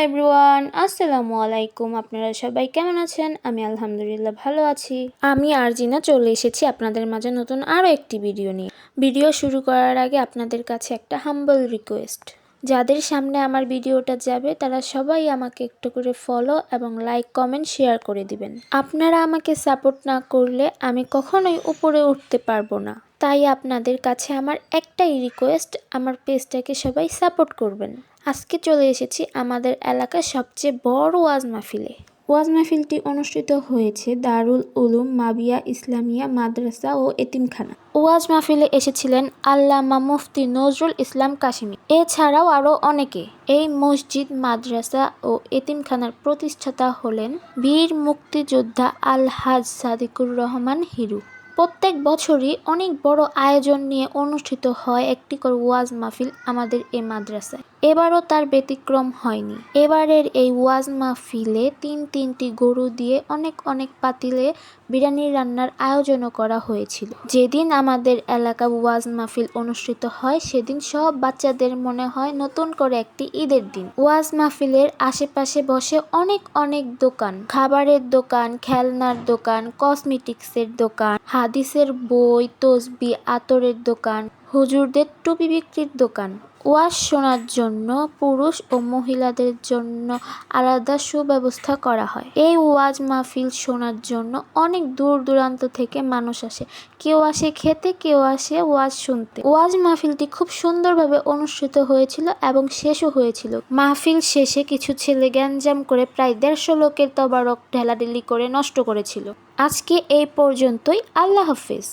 Everyone, আসসালামু আলাইকুম। আপনারা সবাই কেমন আছেন? আমি আলহামদুলিল্লাহ ভালো আছি। আমি আরজিনা চলে এসেছি আপনাদের মাঝে নতুন আরও একটি ভিডিও নিয়ে। ভিডিও শুরু করার আগে আপনাদের কাছে একটা হাম্বল রিকোয়েস্ট, যাদের সামনে আমার ভিডিওটা যাবে তারা সবাই আমাকে একটু করে ফলো এবং লাইক কমেন্ট শেয়ার করে দিবেন। আপনারা আমাকে সাপোর্ট না করলে আমি কখনোই উপরে উঠতে পারবো না। তাই আপনাদের কাছে আমার একটাই রিকোয়েস্ট, আমার পেজটাকে সবাই সাপোর্ট করবেন। আজকে চলে এসেছি আমাদের এলাকার সবচেয়ে বড় ওয়াজ মাহফিলে। ওয়াজ মাহফিলটি অনুষ্ঠিত হয়েছে দারুল উলুম মাবিয়া ইসলামিয়া মাদ্রাসা ও এতিমখানা। ওয়াজ মাহফিলে এসেছিলেন আল্লামা মুফতি নজরুল ইসলাম কাশিমি, এছাড়াও আরও অনেকে। এই মসজিদ, মাদ্রাসা ও এতিমখানার প্রতিষ্ঠাতা হলেন বীর মুক্তিযোদ্ধা আলহাজ সাদিকুর রহমান হিরু। প্রত্যেক বছরই অনেক বড় আয়োজন নিয়ে অনুষ্ঠিত হয় একটি করে ওয়াজ মাহফিল আমাদের এই মাদ্রাসায়। এবারও তার ব্যতিক্রম হয়নি। এবারের এই ওয়াজ মাহফিলে তিনটি গরু দিয়ে অনেক পাতিলে বিরিয়ানি রান্নার আয়োজনও করা হয়েছিল। যেদিন আমাদের এলাকা ওয়াজ মাহফিল অনুষ্ঠিত হয় সেদিন সব বাচ্চাদের মনে হয় নতুন করে একটি ঈদের দিন। ওয়াজ মাহফিলের আশেপাশে বসে অনেক দোকান, খাবারের দোকান, খেলনার দোকান, কসমেটিক্সের দোকান, হাদিসের বই, তসবি, আতরের দোকান, হুজুরদের টুপি বিক্রির দোকান। ওয়াজ শোনার জন্য পুরুষ ও মহিলাদের জন্য আলাদা সুব্যবস্থা করা হয়। এই ওয়াজ মাহফিল শোনার জন্য অনেক দূর দূরান্ত থেকে মানুষ আসে। কেউ আসে খেতে, কেউ আসে ওয়াজ শুনতে। ওয়াজ মাহফিলটি খুব সুন্দরভাবে অনুষ্ঠিত হয়েছিল এবং শেষও হয়েছিল। মাহফিল শেষে কিছু ছেলে গ্যাঞ্জাম করে প্রায় 150 লোকের তবারক ঢেলাঢেলি করে নষ্ট করেছিল। আজকে এই পর্যন্তই। আল্লাহ হাফেজ।